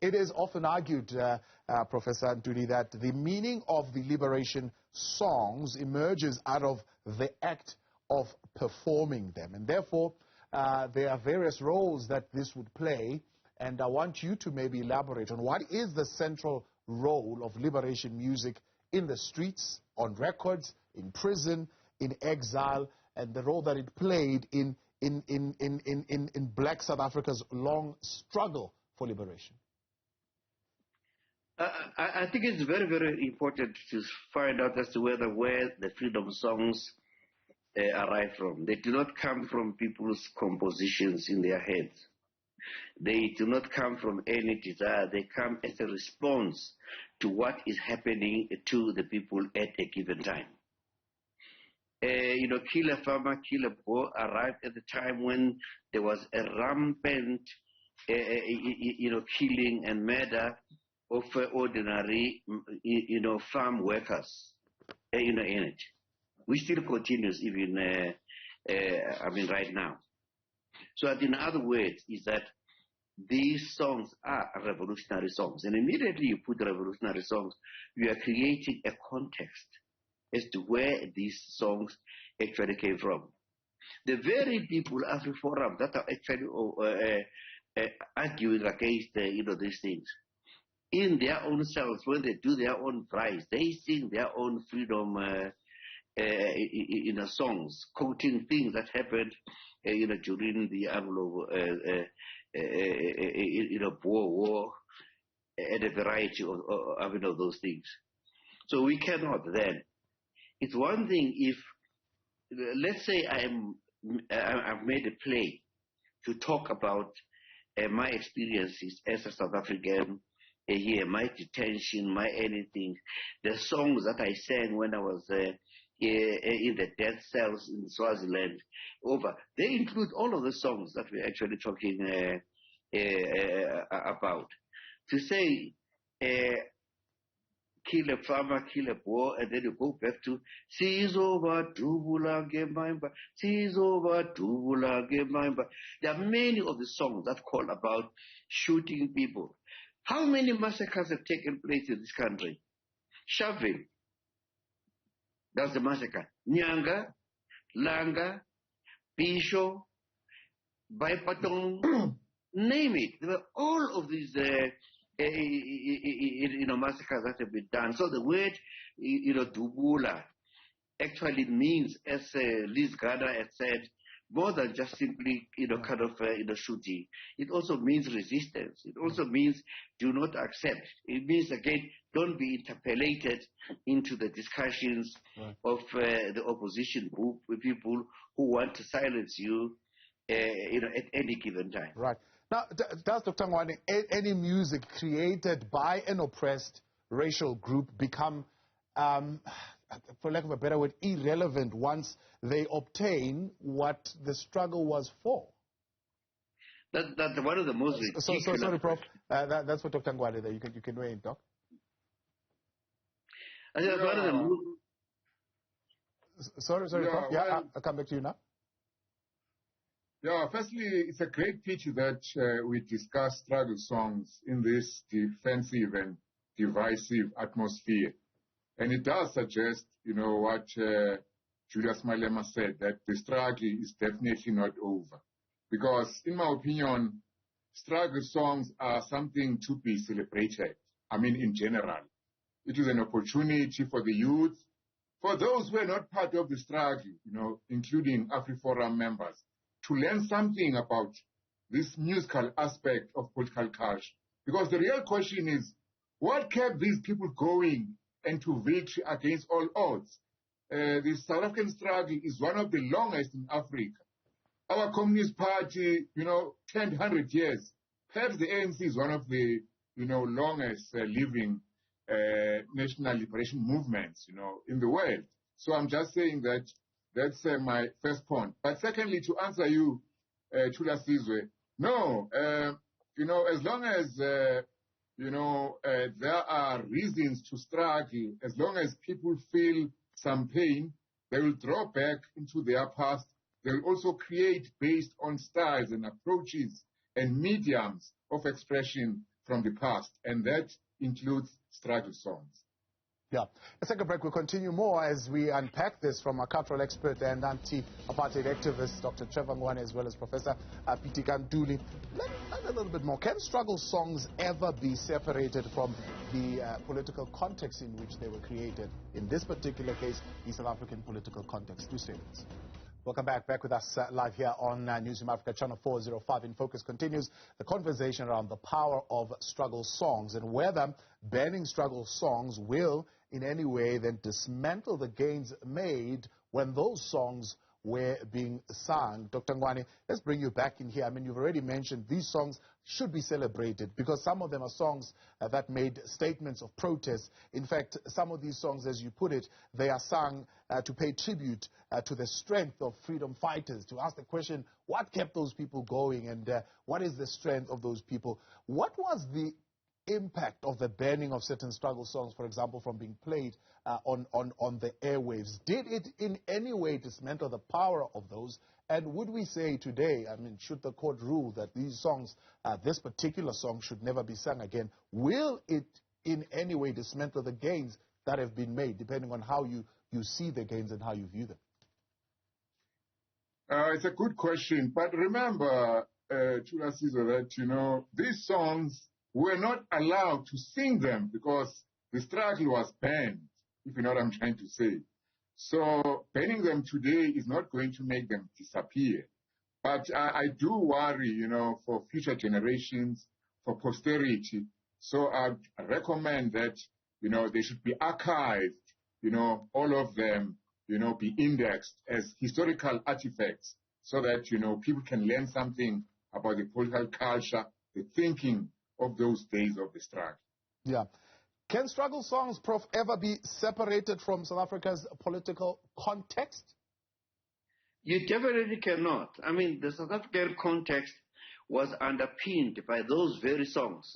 It is often argued, Professor Ntuli, that the meaning of the liberation songs emerges out of the act of performing them. And therefore, there are various roles that this would play. And I want you to maybe elaborate on what is the central role of liberation music in the streets, on records, in prison, in exile, and the role that it played in Black South Africa's long struggle for liberation. I think it's very, very important to find out as to where the freedom songs arrive from. They do not come from people's compositions in their heads. They do not come from any desire. They come as a response to what is happening to the people at a given time. Kill a farmer, kill a poor arrived at the time when there was a rampant, killing and murder of ordinary, farm workers, in it. We still continues even, right now. So in other words, is that these songs are revolutionary songs. And immediately you put revolutionary songs, you are creating a context as to where these songs actually came from. The very people, AfriForum, that are actually arguing against, these things, in their own selves, when they do their own prize, they sing their own freedom songs, quoting things that happened, during the Anglo, war, and a variety of those things. So we cannot then. It's one thing if, let's say I've made a play to talk about my experiences as a South African here, my detention, my anything, the songs that I sang when I was in the death cells in Swaziland, they include all of the songs that we're actually talking about. To say, kill a farmer, kill a poor, and then you go back to Sizova Dubula Gemaimba, Sizova Dubula Gemaimba. There are many of the songs that call about shooting people. How many massacres have taken place in this country? Shoving. That's the massacre. Nyanga, Langa, Pisho, Baipatong, name it. There were all of these massacres that have been done. So the word, Dubula, actually means, as Liz Gardner had said, more than just simply, shooting. It also means resistance. It also means do not accept. It means, again, don't be interpolated into the discussions of the opposition group, with people who want to silence you, at any given time. Right. Now, does Dr. Ngwane, any music created by an oppressed racial group become, for lack of a better word, irrelevant once they obtain what the struggle was for? That's one of the most ridiculous... Sorry, Prof. That's for Dr. Ngwane there. You can weigh in, Doc. One of the Sorry, Prof. Yeah, I'll come back to you now. Yeah, firstly, it's a great pity that we discuss struggle songs in this defensive and divisive atmosphere. And it does suggest, what Julius Malema said, that the struggle is definitely not over. Because, in my opinion, struggle songs are something to be celebrated. In general. It is an opportunity for the youth, for those who are not part of the struggle, including AfriForum members, to learn something about this musical aspect of political culture. Because the real question is, what kept these people going and to victory against all odds? The South African struggle is one of the longest in Africa. Our Communist Party, 100 years. Perhaps the ANC is one of the, longest living national liberation movements, in the world. So I'm just saying that that's my first point. But secondly, to answer you, Chula Sizwe, no, as long as, there are reasons to struggle, as long as people feel some pain, they will draw back into their past. They will also create based on styles and approaches and mediums of expression from the past, and that includes struggle songs. Yeah. Let's take a break. We'll continue more as we unpack this from our cultural expert and anti-apartheid activist, Dr. Trevor Ngwane, as well as Professor Pitika Ntuli. Let's learn a little bit more. Can struggle songs ever be separated from the political context in which they were created? In this particular case, the South African political context. Do stay with us. Welcome back with us live here on Newzroom Afrika, channel 405. In Focus continues the conversation around the power of struggle songs and whether banning struggle songs will in any way then dismantle the gains made when those songs were being sung. Dr. Ngwane, let's bring you back in here. I mean, you've already mentioned these songs should be celebrated because some of them are songs that made statements of protest. In fact, some of these songs, as you put it, they are sung to pay tribute to the strength of freedom fighters, to ask the question, what kept those people going and what is the strength of those people? What was the impact of the banning of certain struggle songs, for example, from being played on the airwaves? Did it in any way dismantle the power of those? And would we say today, I mean, should the court rule that these songs, this particular song should never be sung again, will it in any way dismantle the gains that have been made, depending on how you see the gains and how you view them? It's a good question, but remember, Chulasizo, that, you know, these songs were not allowed to sing them because the struggle was banned, if you know what I'm trying to say. So banning them today is not going to make them disappear. But I do worry, you know, for future generations, for posterity. So I recommend that, you know, they should be archived, you know, all of them, you know, be indexed as historical artifacts so that, you know, people can learn something about the political culture, the thinking of those days of the struggle. Yeah. Can struggle songs, Prof, ever be separated from South Africa's political context? You definitely cannot. I mean, the South African context was underpinned by those very songs.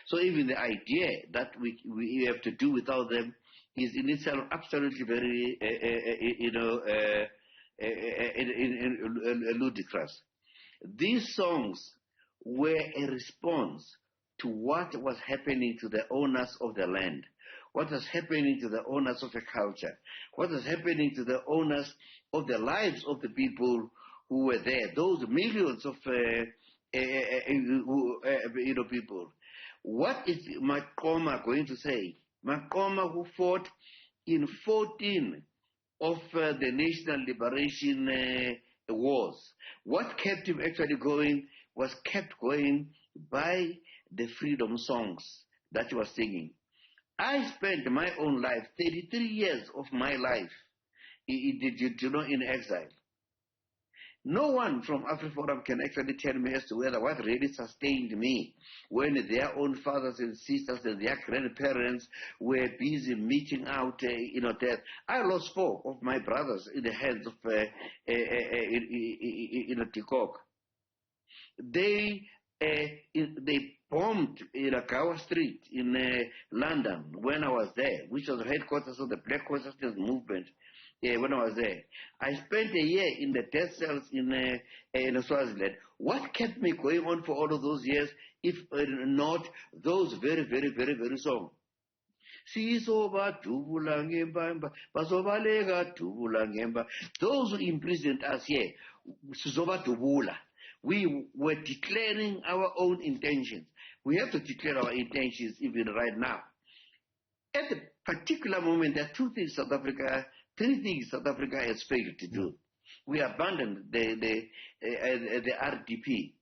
So even the idea that we have to do without them is in itself absolutely very, ludicrous. These songs were a response to what was happening to the owners of the land, what was happening to the owners of the culture, what was happening to the owners of the lives of the people who were there, those millions of people. What is Makoma going to say? Makoma, who fought in 14 of the national liberation wars. What kept him actually going was kept going by the freedom songs that he was singing. I spent my own life, 33 years of my life, in exile. No one from AfriForum can actually tell me as to whether what really sustained me when their own fathers and sisters and their grandparents were busy meeting out, death. I lost 4 of my brothers in the hands of Tikok. They bombed Gower Street in London when I was there, which was the headquarters of the Black Consciousness Movement. When I was there, I spent a year in the death cells in Swaziland. What kept me going on for all of those years, if not those very, very, very, very songs? Those who imprisoned us here, we were declaring our own intentions. We have to declare our intentions even right now. At the particular moment, there are 2 things three things South Africa has failed to do. We abandoned the RDP,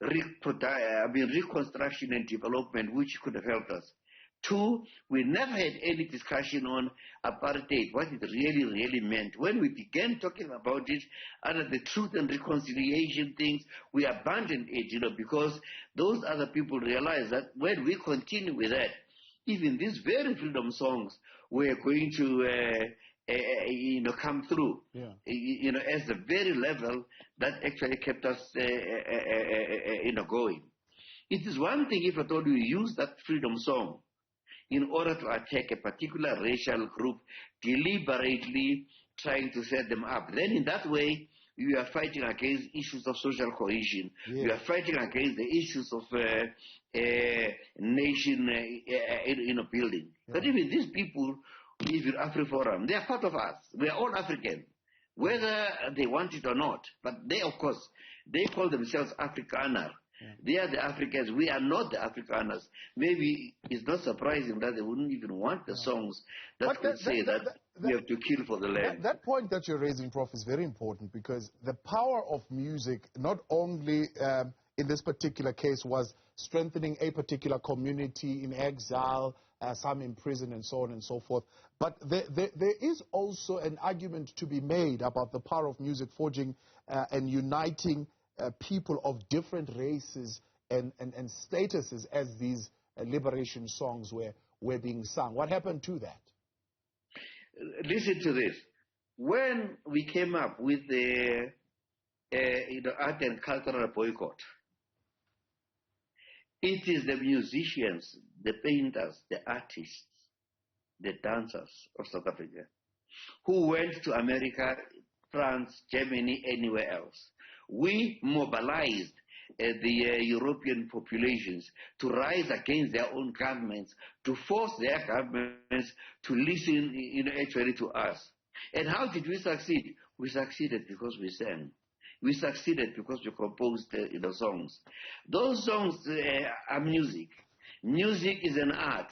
reconstruction and development, which could have helped us. 2, we never had any discussion on apartheid, what it really, really meant. When we began talking about it under the truth and reconciliation things, we abandoned it, because those other people realized that when we continue with that, even these very freedom songs were going to come through, as the very level that actually kept us, going. It is one thing if at all you use that freedom song in order to attack a particular racial group, deliberately trying to set them up. Then in that way, we are fighting against issues of social cohesion. Yeah. We are fighting against the issues of nation building. Yeah. But even these people, even AfriForum, they are part of us. We are all African, whether they want it or not. But they, of course, they call themselves Afrikaner. Yeah. They are the Africans. We are not the Afrikaners. Maybe it's not surprising that they wouldn't even want the songs that would say that we have to kill for the land. That point that you're raising, Prof, is very important, because the power of music, not only in this particular case, was strengthening a particular community in exile, some in prison, and so on and so forth. But there is also an argument to be made about the power of music forging and uniting people of different races and statuses as these liberation songs were being sung. What happened to that? Listen to this. When we came up with the art and cultural boycott, it is the musicians, the painters, the artists, the dancers of South Africa who went to America, France, Germany, anywhere else. We mobilized the European populations to rise against their own governments, to force their governments to listen, actually to us. And how did we succeed? We succeeded because we sang. We succeeded because we composed songs. Those songs are music. Music is an art.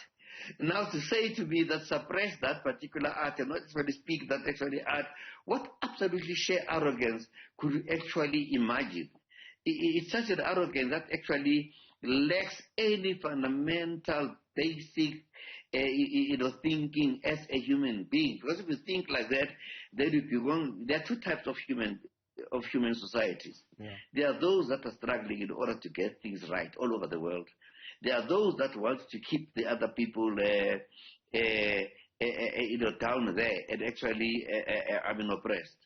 Now, to say to me that suppress that particular art and not actually speak that actually art, what absolutely sheer arrogance could you actually imagine? It's such an arrogance that actually lacks any fundamental basic thinking as a human being. Because if you think like that, then you belong. There are two types of human societies. Yeah. There are those that are struggling in order to get things right all over the world. There are those that want to keep the other people down there and actually oppressed.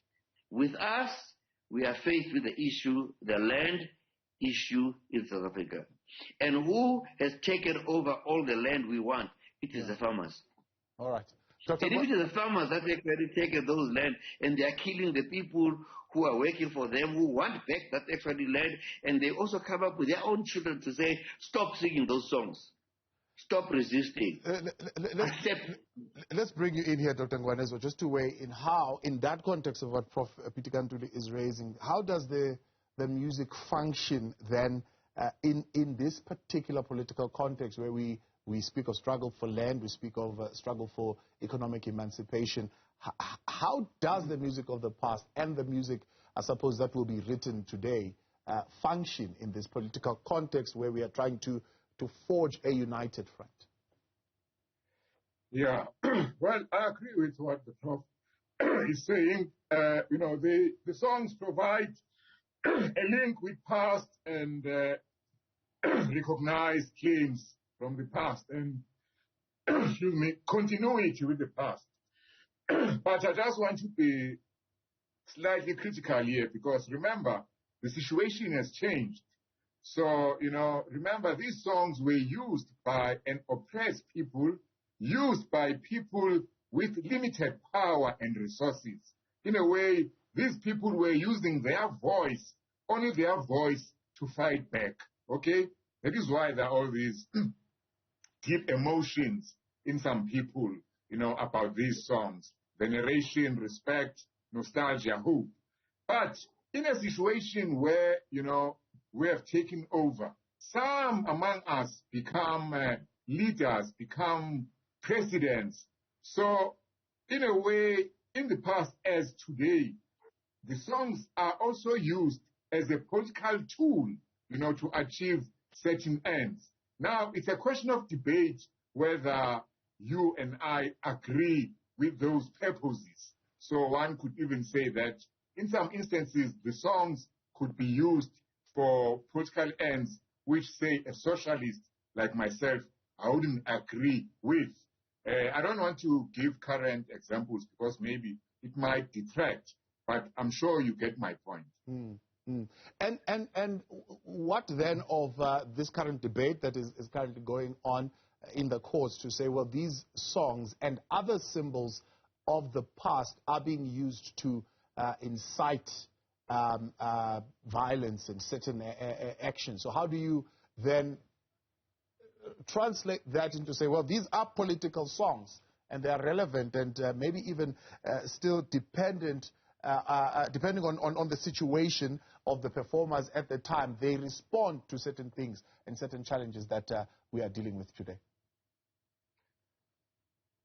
With us, we are faced with the issue, the land issue in South Africa. And who has taken over all the land we want? It is the farmers. All right. And if it is the farmers that actually taken those land and they are killing the people who are working for them, who want back that actually land, and they also come up with their own children to say, stop singing those songs. Stop resisting. Let's bring you in here, Dr. Ngwane, just to weigh in how, in that context of what Prof Pitika Ntuli is raising, how does the music function then in this particular political context where we speak of struggle for land, we speak of struggle for economic emancipation? How does the music of the past and the music, I suppose, that will be written today function in this political context where we are trying to forge a united front? Yeah, well, I agree with what the Prof is saying. The songs provide a link with past and recognized claims from the past and, continuity with the past. But I just want to be slightly critical here because remember, the situation has changed. So, remember, these songs were used by an oppressed people, used by people with limited power and resources. In a way, these people were using their voice, only their voice, to fight back. Okay? That is why there are all these deep emotions in some people, about these songs. Veneration, respect, nostalgia, hope. But in a situation where, we have taken over, some among us become leaders, become presidents. So, in a way, in the past as today, the songs are also used as a political tool, to achieve certain ends. Now, it's a question of debate whether you and I agree with those purposes. So one could even say that in some instances, the songs could be used for political ends, which, say, a socialist like myself, I wouldn't agree with. I don't want to give current examples because maybe it might detract, but I'm sure you get my point. And what then of this current debate that is currently going on in the courts to say, well, these songs and other symbols of the past are being used to incite violence and certain actions. So how do you then translate that into say, well, these are political songs and they are relevant and maybe even still dependent, depending on the situation of the performers at the time, they respond to certain things and certain challenges that we are dealing with today?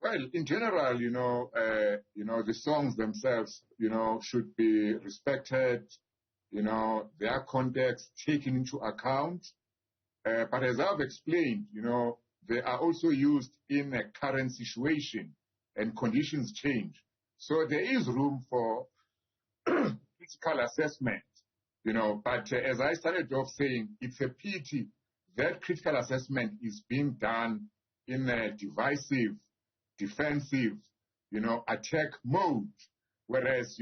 Well, in general, the songs themselves, should be respected, their context taken into account. But as I've explained, they are also used in a current situation and conditions change. So there is room for critical assessment, but as I started off saying, it's a pity that critical assessment is being done in a divisive, defensive, attack mode, whereas,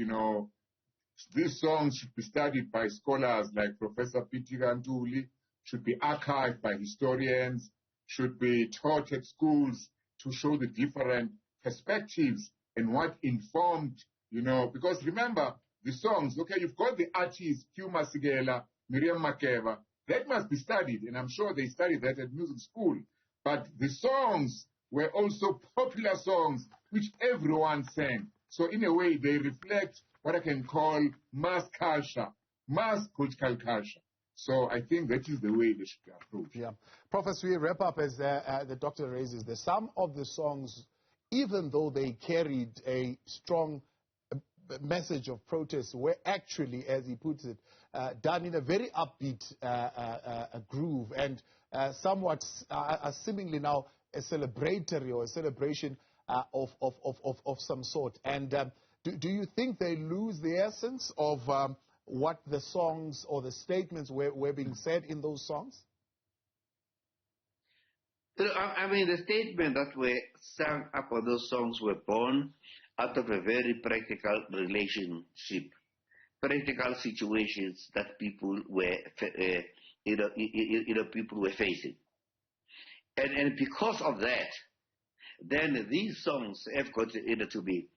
these songs should be studied by scholars like Professor Pitika Ntuli, should be archived by historians, should be taught at schools to show the different perspectives and what informed, because remember, the songs, okay, you've got the artists, Hugh Masekela, Miriam Makeba, that must be studied, and I'm sure they studied that at music school. But the songs were also popular songs which everyone sang. So in a way, they reflect what I can call mass culture, mass political culture. So I think that is the way they should be approached. Yeah. Professor, we wrap up as the doctor raises this. Some of the songs, even though they carried a strong message of protest, were actually, as he puts it, done in a very upbeat groove and somewhat are seemingly now a celebratory or a celebration of some sort. And do you think they lose the essence of what the songs or the statements were being said in those songs? I mean, the statements that were sung up on those songs were born out of a very practical relationship, practical situations that people were, people were facing. And because of that, then these songs have got to be,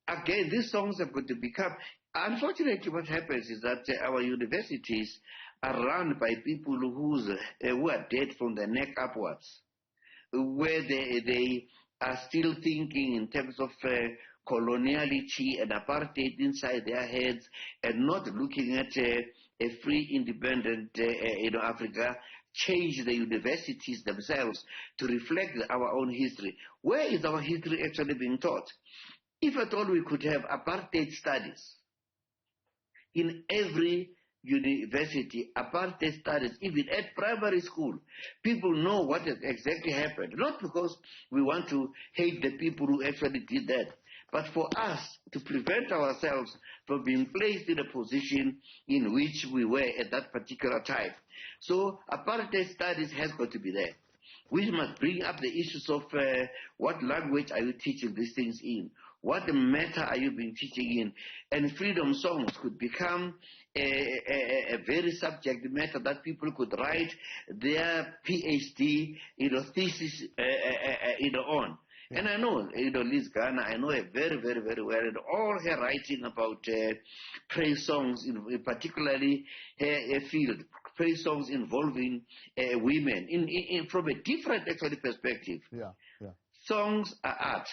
again, these songs have got to become, unfortunately what happens is that our universities are run by people who are dead from the neck upwards, where they are still thinking in terms of coloniality and apartheid inside their heads and not looking at a free, independent Africa, change the universities themselves to reflect our own history. Where is our history actually being taught? If at all we could have apartheid studies in every university, apartheid studies, even at primary school, people know what exactly happened. Not because we want to hate the people who actually did that, but for us to prevent ourselves from being placed in a position in which we were at that particular time. So apartheid studies has got to be there. We must bring up the issues of what language are you teaching these things in? What matter are you being teaching in? And freedom songs could become a very subject matter that people could write their PhD, thesis, on. Yeah. And I know, Liz Garner, I know her very, very, very well, and all her writing about praise songs, particularly her field, praise songs involving women, from a different actually perspective. Yeah, yeah. Songs are art.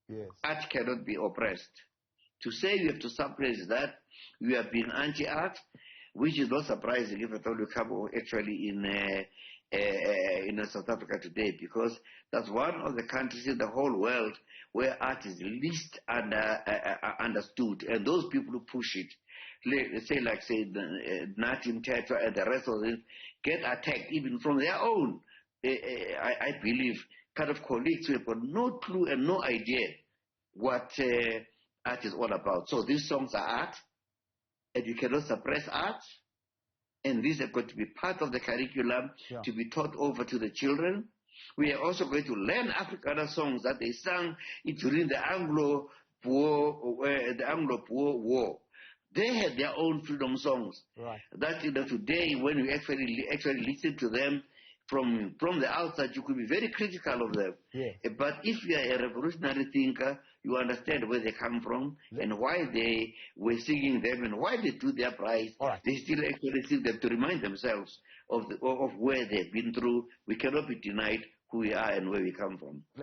Yes. Art cannot be oppressed. To say you have to suppress that, you have been anti-art, which is not surprising if at all you come actually in South Africa today, because that's one of the countries in the whole world where art is least understood, and those people who push it, Natim Teta and the rest of them, get attacked even from their own, I believe, kind of colleagues who have got no clue and no idea what art is all about. So these songs are art, and you cannot suppress art, and these are going to be part of the curriculum to be taught over to the children. We are also going to learn Africana songs that they sang during the Anglo-Boer War. They had their own freedom songs. Right. That today, when we actually listen to them, from the outside, you could be very critical of them. Yeah. But if you are a revolutionary thinker, you understand where they come from and why they were singing them and why they do their price. Right. They still actually sing them to remind themselves of where they've been through. We cannot be denied who we are and where we come from.